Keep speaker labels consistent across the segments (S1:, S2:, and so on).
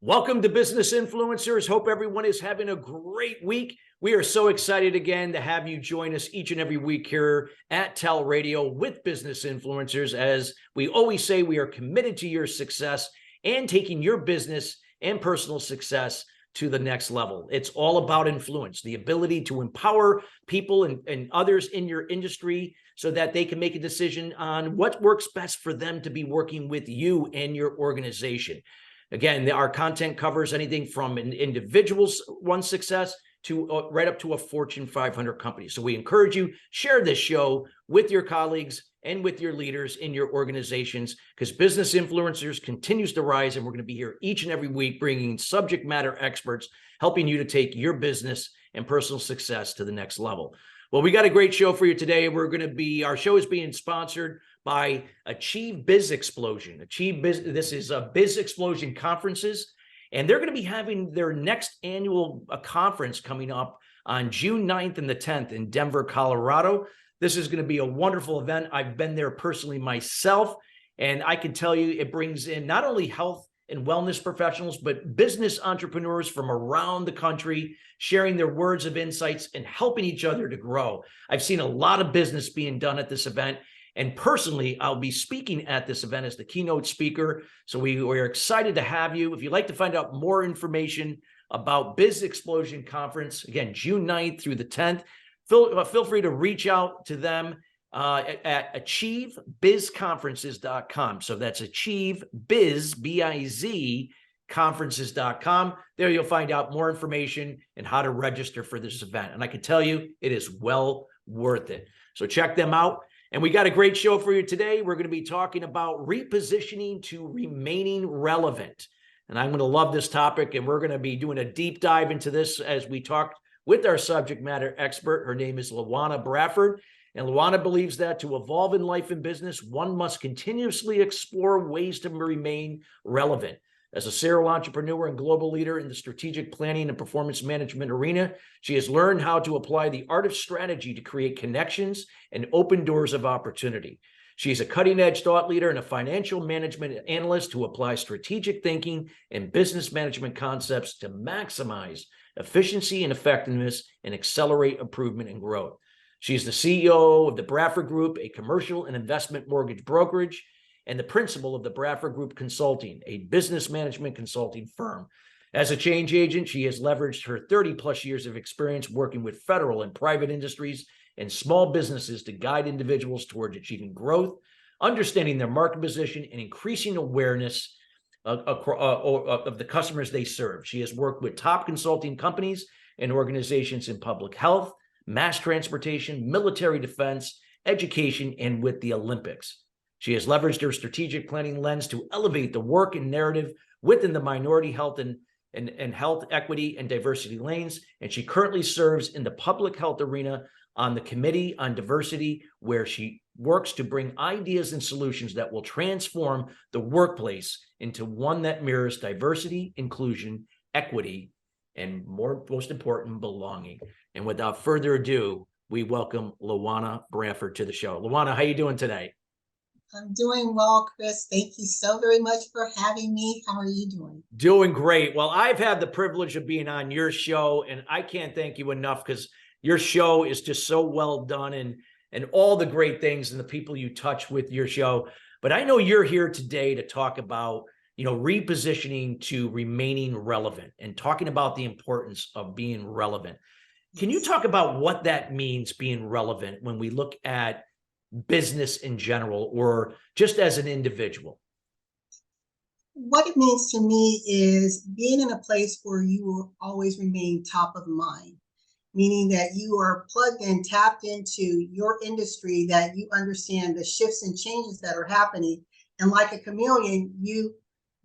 S1: Welcome to Business Influencers. Hope everyone is having a great week. We are so excited again to have you join us each and every week here at TALRadio with Business Influencers. As we always say, we are committed to your success and taking your business and personal success to the next level. It's all about influence, the ability to empower people and others in your industry so that they can make a decision on what works best for them to be working with you and your organization. Again, our content covers anything from an individual's one success to right up to a Fortune 500 company. So we encourage you, share this show with your colleagues and with your leaders in your organizations, because Business Influencers continues to rise, and we're going to be here each and every week bringing subject matter experts, helping you to take your business and personal success to the next level. Well, we got a great show for you today. Our show is being sponsored by Achieve Biz Explosion. This is Biz Explosion Conferences, and they're going to be having their next annual conference coming up on June 9th and the 10th in Denver, Colorado. This is going to be a wonderful event. I've been there personally myself, and I can tell you it brings in not only health and wellness professionals, but business entrepreneurs from around the country sharing their words of insights and helping each other to grow. I've seen a lot of business being done at this event. And personally, I'll be speaking at this event as the keynote speaker. So we're excited to have you. If you'd like to find out more information about Biz Explosion Conference, again, June 9th through the 10th, feel free to reach out to them at achievebizconferences.com. So that's achievebizconferences.com. B-I-Z, conferences.com. There you'll find out more information and how to register for this event. And I can tell you, it is well worth it. So check them out. And we got a great show for you today. We're going to be talking about repositioning to remaining relevant. And I'm going to love this topic, and we're going to be doing a deep dive into this as we talk with our subject matter expert. Her name is LaWanna Bradford. And LaWanna believes that to evolve in life and business, one must continuously explore ways to remain relevant. As a serial entrepreneur and global leader in the strategic planning and performance management arena, she has learned how to apply the art of strategy to create connections and open doors of opportunity. She is a cutting-edge thought leader and a financial management analyst who applies strategic thinking and business management concepts to maximize efficiency and effectiveness and accelerate improvement and growth. She is the CEO of the Bradford Group, a commercial and investment mortgage brokerage, and the principal of the Bradford Group Consulting, a business management consulting firm. As a change agent, she has leveraged her 30-plus years of experience working with federal and private industries and small businesses to guide individuals towards achieving growth, understanding their market position, and increasing awareness of the customers they serve. She has worked with top consulting companies and organizations in public health, mass transportation, military defense, education, and with the Olympics. She has leveraged her strategic planning lens to elevate the work and narrative within the minority health and health equity and diversity lanes. And she currently serves in the public health arena on the Committee on Diversity, where she works to bring ideas and solutions that will transform the workplace into one that mirrors diversity, inclusion, equity, and most important, belonging. And without further ado, we welcome LaWanna Bradford to the show. LaWanna, how are you doing today?
S2: I'm doing well, Chris. Thank you so very much for having me. How are you doing?
S1: Doing great. Well, I've had the privilege of being on your show, and I can't thank you enough, because your show is just so well done, and all the great things and the people you touch with your show. But I know you're here today to talk about, repositioning to remaining relevant and talking about the importance of being relevant. Can you talk about what that means, being relevant, when we look at business in general, or just as an individual?
S2: What it means to me is being in a place where you will always remain top of mind, meaning that you are plugged in, tapped into your industry, that you understand the shifts and changes that are happening. And like a chameleon, you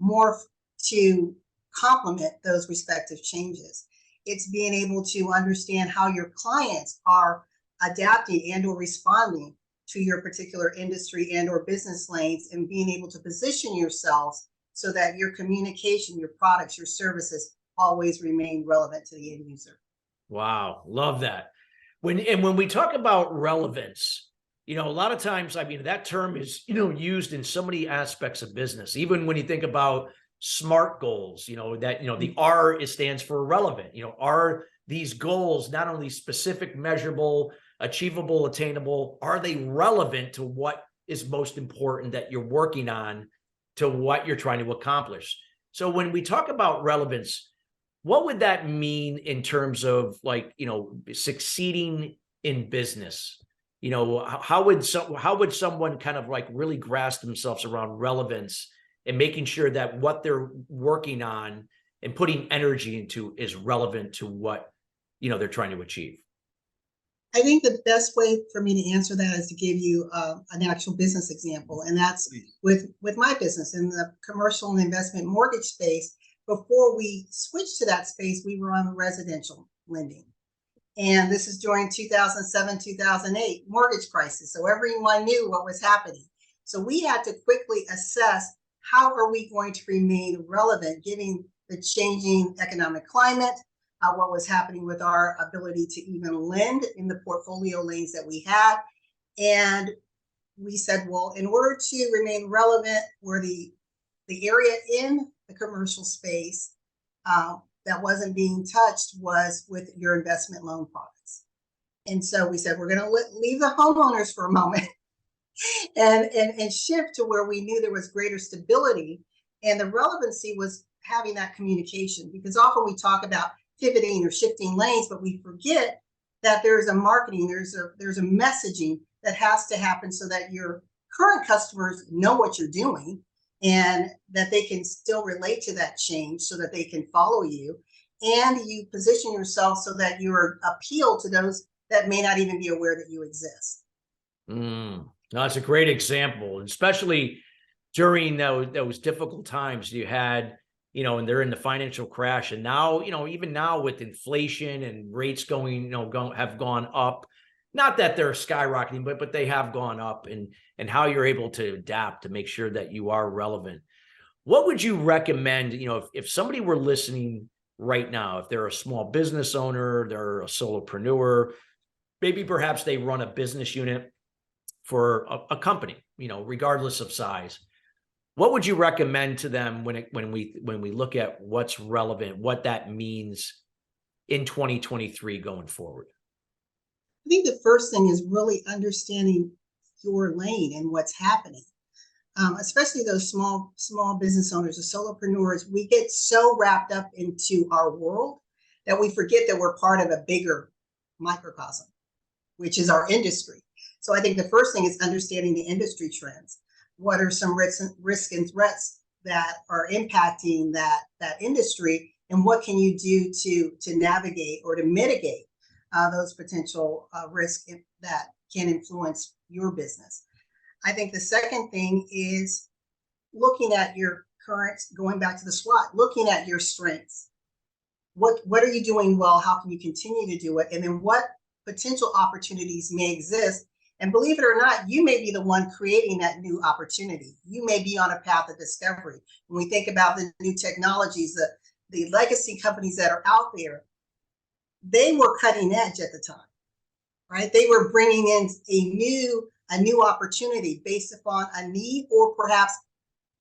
S2: morph to complement those respective changes. It's being able to understand how your clients are adapting and or responding to your particular industry and or business lanes, and being able to position yourselves so that your communication, your products, your services always remain relevant to the end user.
S1: Wow, love that. When we talk about relevance, a lot of times, that term is, used in so many aspects of business. Even when you think about SMART goals, that, the R stands for relevant, are these goals not only specific, measurable, achievable, attainable, are they relevant to what is most important that you're working on, to what you're trying to accomplish? So when we talk about relevance, what would that mean in terms of succeeding in business? How would someone kind of really grasp themselves around relevance and making sure that what they're working on and putting energy into is relevant to what they're trying to achieve?
S2: I think the best way for me to answer that is to give you an actual business example, and that's with my business in the commercial and investment mortgage space. Before we switched to that space, we were on residential lending, and this is during 2007, 2008 mortgage crisis. So everyone knew what was happening. So we had to quickly assess, how are we going to remain relevant given the changing economic climate, what was happening with our ability to even lend in the portfolio lanes that we had. And we said, well, in order to remain relevant, where the area in the commercial space that wasn't being touched was with your investment loan products. And so we said, we're going to leave the homeowners for a moment and shift to where we knew there was greater stability. And the relevancy was having that communication, because often we talk about pivoting or shifting lanes, but we forget that there's a marketing, there's a messaging that has to happen so that your current customers know what you're doing and that they can still relate to that change so that they can follow you, and you position yourself so that you're appeal to those that may not even be aware that you exist.
S1: No, that's a great example, especially during those difficult times you had, and they're in the financial crash. And now, even now with inflation and rates have gone up, not that they're skyrocketing, but they have gone up, and how you're able to adapt to make sure that you are relevant. What would you recommend, if somebody were listening right now, if they're a small business owner, they're a solopreneur, maybe perhaps they run a business unit for a company, regardless of size. What would you recommend to them when we look at what's relevant, what that means in 2023 going forward?
S2: I think the first thing is really understanding your lane and what's happening. Especially those small business owners, the solopreneurs, we get so wrapped up into our world that we forget that we're part of a bigger microcosm, which is our industry. So I think the first thing is understanding the industry trends. What are some risks and threats that are impacting that industry, and what can you do to navigate or to mitigate those potential risks that can influence your business? I think the second thing is looking at your current, going back to the SWOT, looking at your strengths. What are you doing well? How can you continue to do it? And then what potential opportunities may exist? And believe it or not, you may be the one creating that new opportunity. You may be on a path of discovery. When we think about the new technologies, the legacy companies that are out there, they were cutting edge at the time, right? They were bringing in a new opportunity based upon a need, or perhaps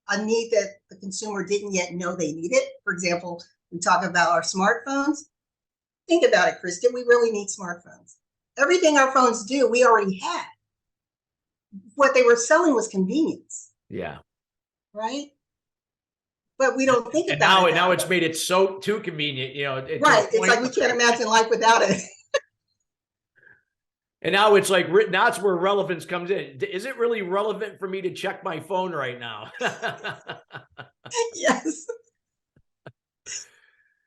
S2: a need that the consumer didn't yet know they needed. For example, we talk about our smartphones. Think about it, Chris. Did we really need smartphones? Everything our phones do, we already had. What they were selling was convenience.
S1: Yeah.
S2: Right? But we don't think
S1: and
S2: about it.
S1: Now it's made it so too convenient,
S2: Right. It's like we can't imagine life without it.
S1: And now it's like, now it's where relevance comes in. Is it really relevant for me to check my phone right now?
S2: Yes.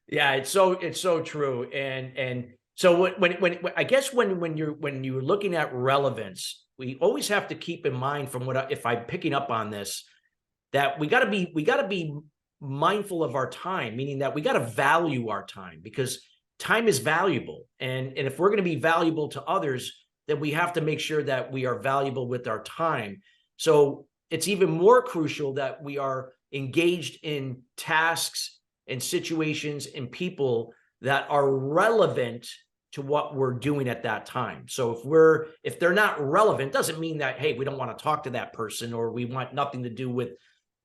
S1: Yeah, it's so true. And so when I guess when you're looking at relevance, we always have to keep in mind, from if I'm picking up on this, that we got to be mindful of our time, meaning that we got to value our time, because time is valuable. And if we're going to be valuable to others, then we have to make sure that we are valuable with our time. So it's even more crucial that we are engaged in tasks and situations and people that are relevant to what we're doing at that time. So if they're not relevant, doesn't mean that, hey, we don't want to talk to that person, or we want nothing to do with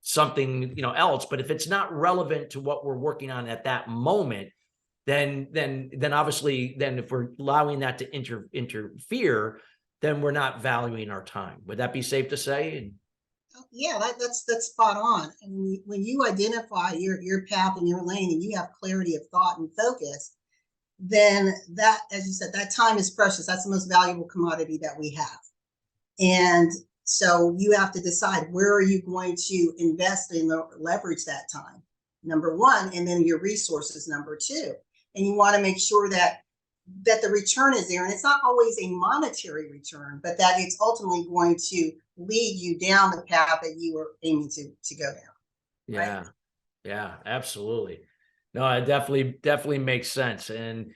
S1: something, else. But if it's not relevant to what we're working on at that moment, then obviously, then if we're allowing that to interfere, then we're not valuing our time. Would that be safe to say?
S2: Yeah, that's spot on. And when you identify your path and your lane, and you have clarity of thought and focus, then that, as you said, that time is precious. That's the most valuable commodity that we have. And so you have to decide, where are you going to invest in leverage that time, number one, and then your resources, number two. And you want to make sure that the return is there. And it's not always a monetary return, but that it's ultimately going to lead you down the path that you were aiming to go down.
S1: Yeah.
S2: Right?
S1: Yeah, absolutely. No, it definitely makes sense. And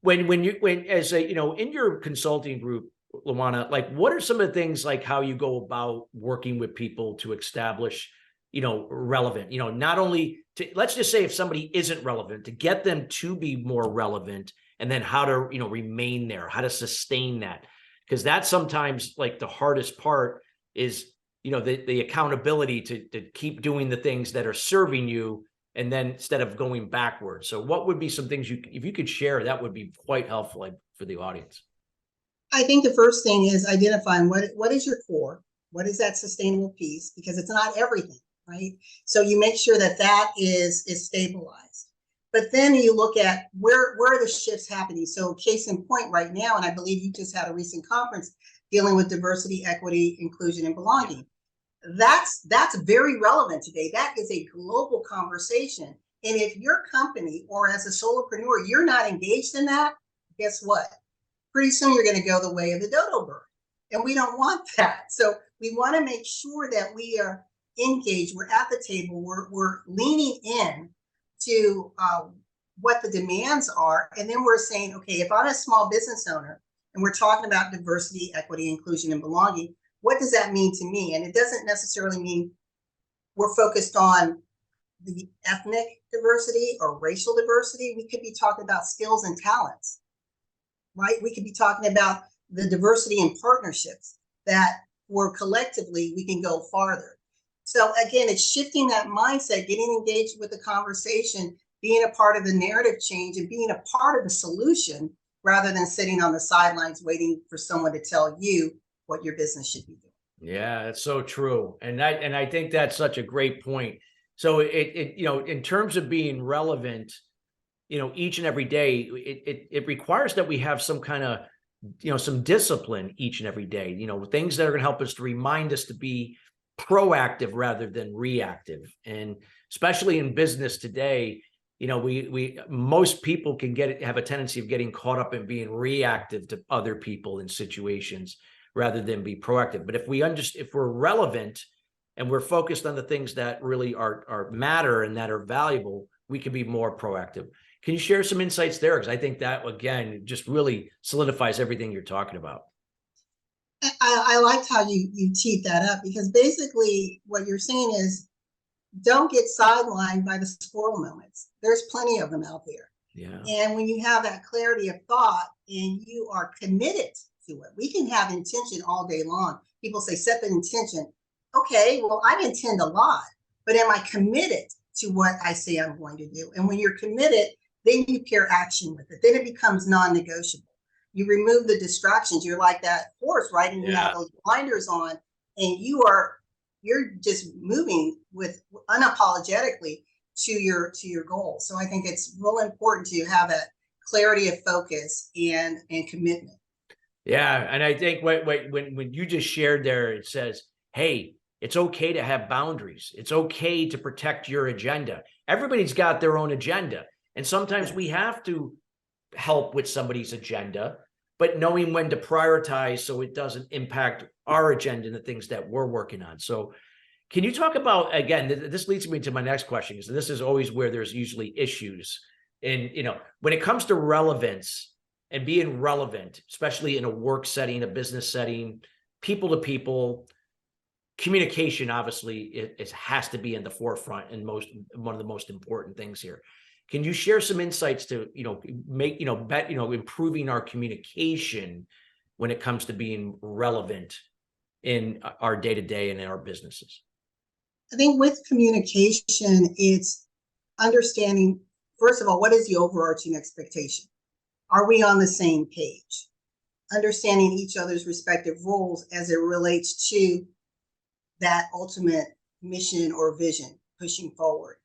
S1: when as a, in your consulting group, LaWanna, like, what are some of the things, like how you go about working with people to establish, relevant, not only to, let's just say if somebody isn't relevant, to get them to be more relevant, and then how to, remain there, how to sustain that. Because that's sometimes like the hardest part is, the accountability to keep doing the things that are serving you, and then instead of going backwards. So what would be some things if you could share, that would be quite helpful for the audience.
S2: I think the first thing is identifying what is your core, what is that sustainable piece, because it's not everything, right? So you make sure that is stabilized. But then you look at where are the shifts happening. So case in point right now, and I believe you just had a recent conference dealing with diversity, equity, inclusion, and belonging. That's very relevant today. That is a global conversation. And if your company, or as a solopreneur, you're not engaged in that, guess what? Pretty soon you're going to go the way of the dodo bird. And we don't want that. So we want to make sure that we are engaged. We're at the table. We're leaning in to what the demands are. And then we're saying, okay, if I'm a small business owner and we're talking about diversity, equity, inclusion, and belonging, what does that mean to me? And it doesn't necessarily mean we're focused on the ethnic diversity or racial diversity. We could be talking about skills and talents, right? We could be talking about the diversity in partnerships that where collectively we can go farther. So again, it's shifting that mindset, getting engaged with the conversation, being a part of the narrative change, and being a part of the solution rather than sitting on the sidelines waiting for someone to tell you what your business should be doing.
S1: Yeah, that's so true. And I think that's such a great point. So it in terms of being relevant, each and every day, it requires that we have some kind of, some discipline each and every day, things that are going to help us to remind us to be proactive rather than reactive. And especially in business today, we most people have a tendency of getting caught up in being reactive to other people in situations rather than be proactive. But if we're relevant and we're focused on the things that really are matter and that are valuable, we can be more proactive. Can you share some insights there? Because I think that, again, just really solidifies everything you're talking about.
S2: I liked how you teed that up, because basically what you're saying is, don't get sidelined by the squirrel moments. There's plenty of them out there.
S1: Yeah.
S2: And when you have that clarity of thought and you are committed to it, we can have intention all day long. People say, set the intention. Okay, well, I intend a lot, but am I committed to what I say I'm going to do? And when you're committed, then you pair action with it. Then it becomes non-negotiable. You remove the distractions. You're like that horse, right? And you have those blinders on, and you're just moving with unapologetically to your goal. So I think it's real important to have that clarity of focus and commitment.
S1: Yeah, and I think when you just shared there, it says, hey, it's okay to have boundaries. It's okay to protect your agenda. Everybody's got their own agenda. And sometimes we have to help with somebody's agenda, but knowing when to prioritize so it doesn't impact our agenda and the things that we're working on. So can you talk about, again, this leads me to my next question, because this is always where there's usually issues. And, when it comes to relevance and being relevant, especially in a work setting, a business setting, people to people, communication, obviously, it has to be in the forefront and one of the most important things here. Can you share some insights to, make, improving our communication when it comes to being relevant in our day-to-day and in our businesses?
S2: I think with communication, it's understanding, first of all, what is the overarching expectation? Are we on the same page? Understanding each other's respective roles as it relates to that ultimate mission or vision pushing forward.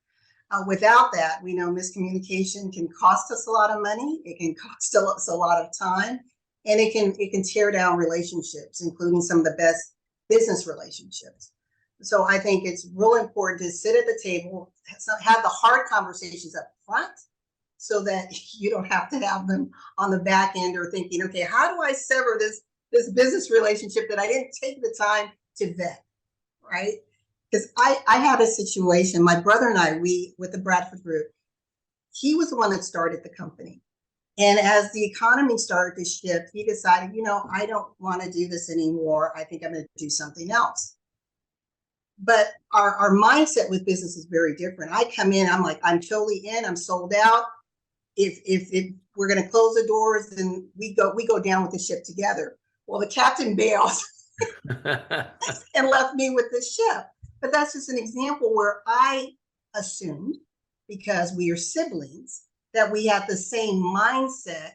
S2: Without that, we know miscommunication can cost us a lot of money. It can cost us a lot of time, and it can tear down relationships, including some of the best business relationships. So I think it's real important to sit at the table, have the hard conversations up front, so that you don't have to have them on the back end or thinking, okay, how do I sever this business relationship that I didn't take the time to vet, right? Because I had a situation, my brother and I, with the Bradford Group, he was the one that started the company. And as the economy started to shift, he decided, I don't want to do this anymore. I think I'm going to do something else. But our mindset with business is very different. I come in, I'm like, I'm totally in, I'm sold out. If we're going to close the doors, then we go down with the ship together. Well, the captain bails and left me with the ship. But that's just an example where I assumed, because we are siblings, that we had the same mindset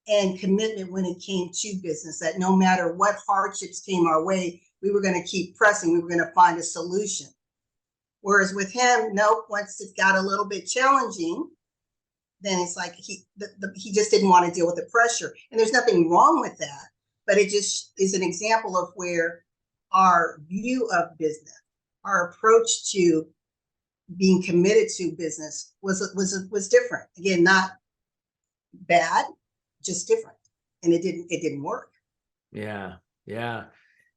S2: and commitment when it came to business, that no matter what hardships came our way, we were going to keep pressing. We were going to find a solution. Whereas with him, nope, once it got a little bit challenging, then it's like he just didn't want to deal with the pressure. And there's nothing wrong with that, but it just is an example of where our view of business, our approach to being committed to business was different. Again, not bad, just different. And it didn't work.
S1: Yeah.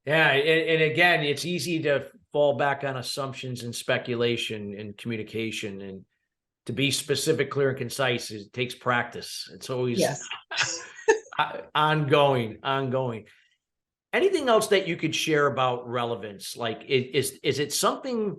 S1: And again, it's easy to fall back on assumptions and speculation and communication, and to be specific, clear, and concise, it takes practice. It's always ongoing. Anything else that you could share about relevance? Like, is it something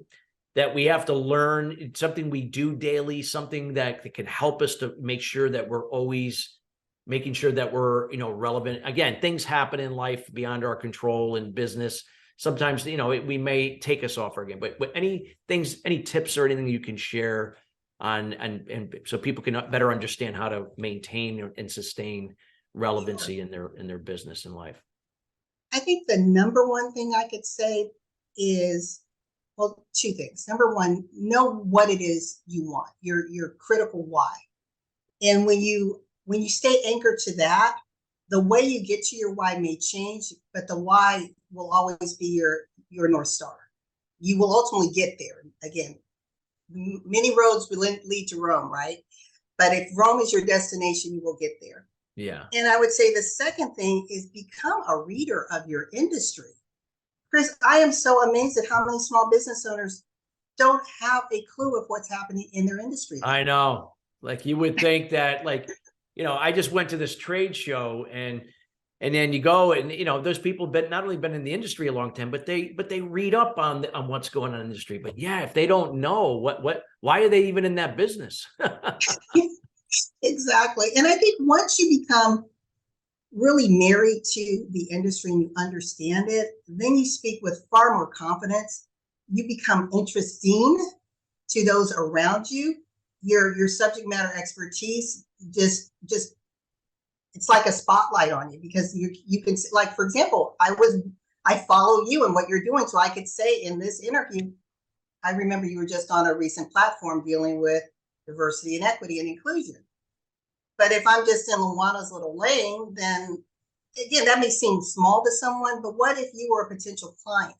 S1: that we have to learn? It's something we do daily, something that can help us to make sure that we're always making sure that we're, relevant. Again, things happen in life beyond our control in business. Sometimes, we may take us off our game, but any tips or anything you can share on, and so people can better understand how to maintain and sustain relevancy in their business and life?
S2: I think the number one thing I could say is, well, two things. Number one, know what it is you want, your critical why. And when you stay anchored to that, the way you get to your why may change, but the why will always be your North Star. You will ultimately get there. Again, many roads will lead to Rome, right? But if Rome is your destination, you will get there.
S1: Yeah.
S2: And I would say the second thing is become a reader of your industry. Chris, I am so amazed at how many small business owners don't have a clue of what's happening in their industry.
S1: I know. Like, you would think that, I just went to this trade show, and then you go and, those people not only been in the industry a long time, but they read up on what's going on in the industry. But yeah, if they don't know why are they even in that business?
S2: Exactly. And I think once you become really married to the industry and you understand it, then you speak with far more confidence. You become interesting to those around you. Your subject matter expertise just it's like a spotlight on you, because you can, like, for example, I follow you and what you're doing, so I could say in this interview, I remember you were just on a recent platform dealing with diversity and equity and inclusion. But if I'm just in LaWanna's little lane, then again, that may seem small to someone, but what if you were a potential client?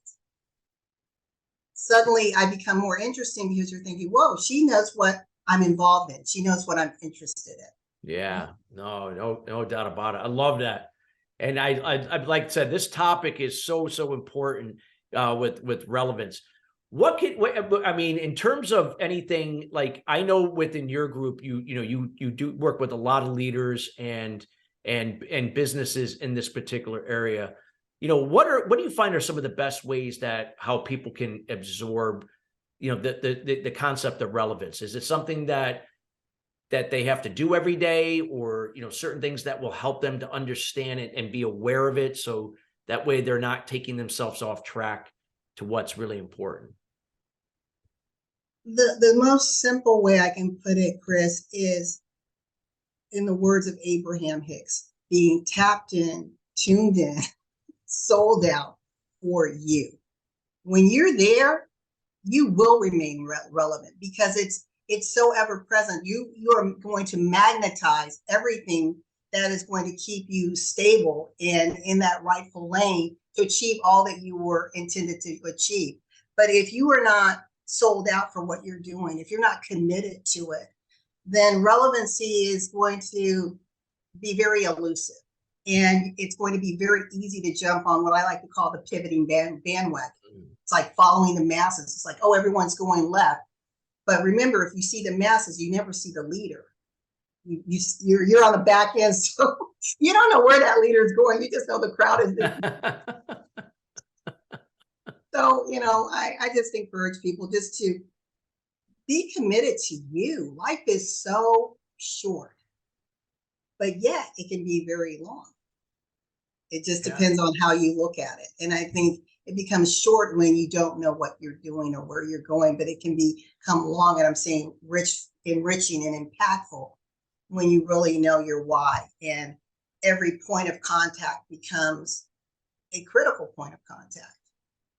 S2: Suddenly I become more interesting, because you're thinking, whoa, she knows what I'm involved in. She knows what I'm interested in.
S1: Yeah, no doubt about it. I love that. And I like I said, this topic is so important with relevance. In terms of anything, like, I know within your group, you do work with a lot of leaders and businesses in this particular area. What do you find are some of the best ways that how people can absorb, the concept of relevance? Is it something that they have to do every day, or, certain things that will help them to understand it and be aware of it, so that way they're not taking themselves off track to what's really important?
S2: The most simple way I can put it, Chris, is in the words of Abraham Hicks, being tapped in, tuned in, sold out for you. When you're there, you will remain relevant because it's so ever present. You are going to magnetize everything that is going to keep you stable and in that rightful lane to achieve all that you were intended to achieve. But if you are not sold out for what you're doing, if you're not committed to it, then relevancy is going to be very elusive. And it's going to be very easy to jump on what I like to call the pivoting bandwagon. It's like following the masses. It's like, oh, everyone's going left. But remember, if you see the masses, you never see the leader. You're on the back end, so you don't know where that leader is going. You just know the crowd is. So, I just encourage people just to be committed to you. Life is so short, but yet it can be very long. It just depends on how you look at it. And I think it becomes short when you don't know what you're doing or where you're going, but it can become long, and I'm saying enriching and impactful when you really know your why. And every point of contact becomes a critical point of contact.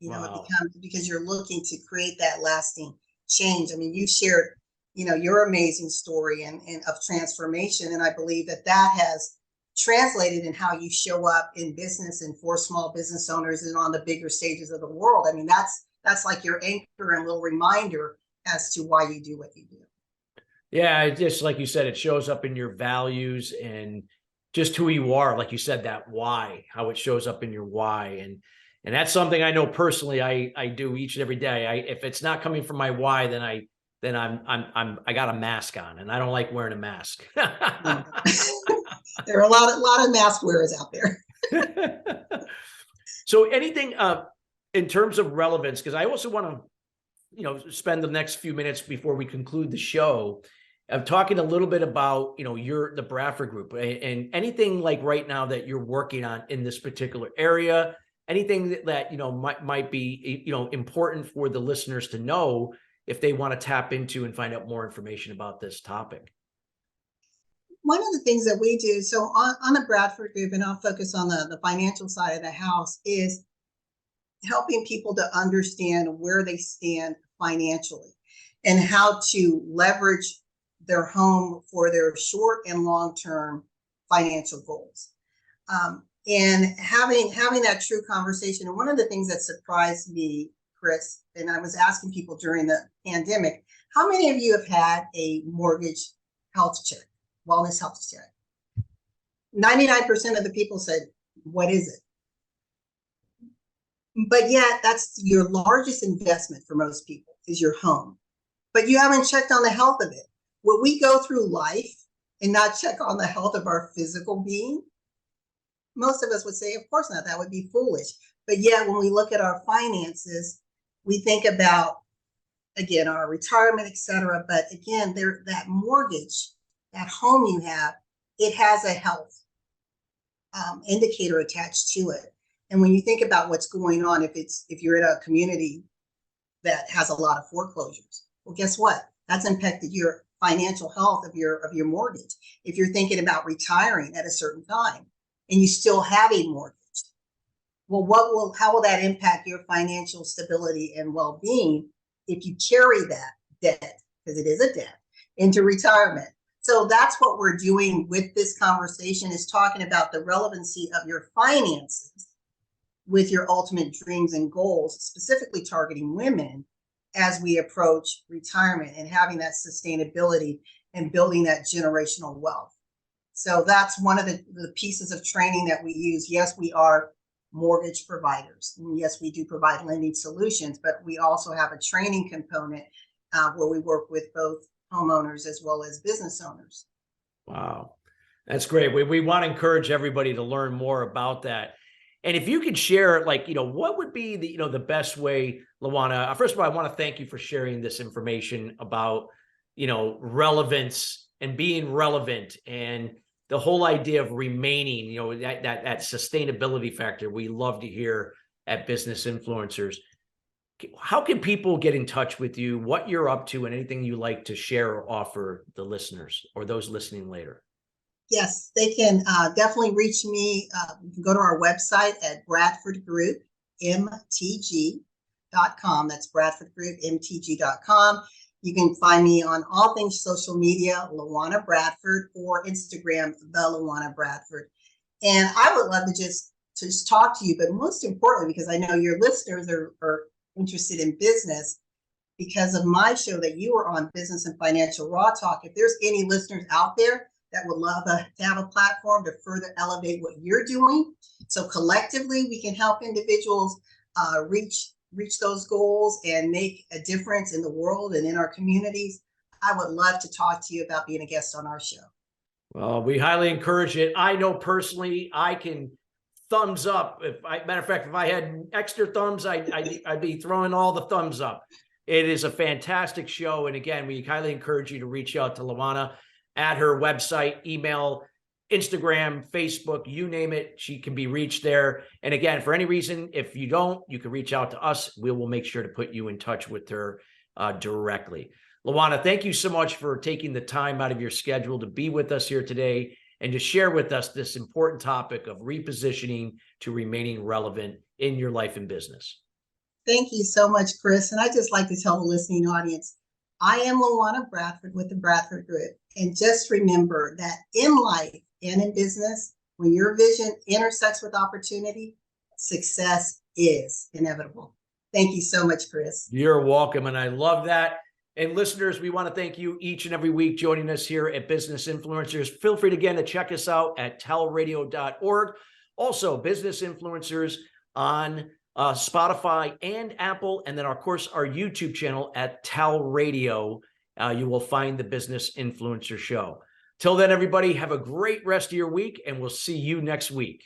S2: Wow. It becomes, because you're looking to create that lasting change. I mean, you shared, your amazing story and of transformation. And I believe that has translated in how you show up in business and for small business owners and on the bigger stages of the world. I mean, that's like your anchor and little reminder as to why you do what you do.
S1: Yeah, just like you said, it shows up in your values and just who you are. Like you said, that why, how it shows up in your why. And that's something I know personally I do each and every day. If it's not coming from my why, then I got a mask on, and I don't like wearing a mask.
S2: There are a lot of mask wearers out there.
S1: So anything in terms of relevance, because I also want to, spend the next few minutes before we conclude the show of talking a little bit about, the Bradford Group and anything like right now that you're working on in this particular area, anything that might be, important for the listeners to know if they want to tap into and find out more information about this topic.
S2: One of the things that we do, so on the Bradford Group, and I'll focus on the financial side of the house, is helping people to understand where they stand financially and how to leverage their home for their short and long-term financial goals. And having that true conversation. And one of the things that surprised me, Chris, and I was asking people during the pandemic, how many of you have had a mortgage health check, wellness health check? 99% of the people said, what is it? But yet that's your largest investment for most people is your home. But you haven't checked on the health of it. Will we go through life and not check on the health of our physical being? Most of us would say, of course not, that would be foolish. But yet when we look at our finances, we think about, again, our retirement, et cetera. But again, that mortgage, that home you have, it has a health indicator attached to it. And when you think about what's going on, if you're in a community that has a lot of foreclosures, well, guess what? That's impacted your financial health of your mortgage. If you're thinking about retiring at a certain time and you still have a mortgage, well, how will that impact your financial stability and well-being if you carry that debt, because it is a debt, into retirement? So that's what we're doing with this conversation, is talking about the relevancy of your finances with your ultimate dreams and goals, specifically targeting women as we approach retirement and having that sustainability and building that generational wealth. So that's one of the pieces of training that we use. Yes, we are mortgage providers. And yes, we do provide lending solutions, but we also have a training component where we work with both homeowners as well as business owners.
S1: Wow, that's great. We want to encourage everybody to learn more about that. And if you could share, what would be the best way, LaWanna? First of all, I want to thank you for sharing this information about, relevance and being relevant and the whole idea of remaining, that sustainability factor we love to hear at Business Influencers. how can people get in touch with you, what you're up to, and anything you like to share or offer the listeners or those listening later?
S2: Yes, they can definitely reach me. You can go to our website at bradfordgroupmtg.com. That's bradfordgroupmtg.com. You can find me on all things social media, LaWanna Bradford, or Instagram, the LaWanna Bradford. And I would love to just talk to you, but most importantly, because I know your listeners are interested in business, because of my show that you were on, Business and Financial Raw Talk. If there's any listeners out there that would love to have a platform to further elevate what you're doing, so collectively we can help individuals reach those goals and make a difference in the world and in our communities, I would love to talk to you about being a guest on our show.
S1: Well, we highly encourage it. I know personally I can thumbs up. Matter of fact, if I had extra thumbs, I'd be throwing all the thumbs up. It is a fantastic show. And again, we highly encourage you to reach out to LaWanna at her website, email, Instagram, Facebook, you name it. She can be reached there. And again, for any reason, if you don't, you can reach out to us. We will make sure to put you in touch with her directly. LaWanna, thank you so much for taking the time out of your schedule to be with us here today and to share with us this important topic of repositioning to remaining relevant in your life and business.
S2: Thank you so much, Chris. And I just like to tell the listening audience, I am LaWanna Bradford with the Bradford Group. And just remember that in life and in business, when your vision intersects with opportunity, success is inevitable. Thank you so much, Chris.
S1: You're welcome. And I love that. And listeners, we want to thank you each and every week joining us here at Business Influencers. Feel free again to check us out at TALRadio.org. Also, Business Influencers on Spotify and Apple, and then of course our YouTube channel at TALRadio. You will find the Business Influencer Show. Till then, everybody, have a great rest of your week, and we'll see you next week.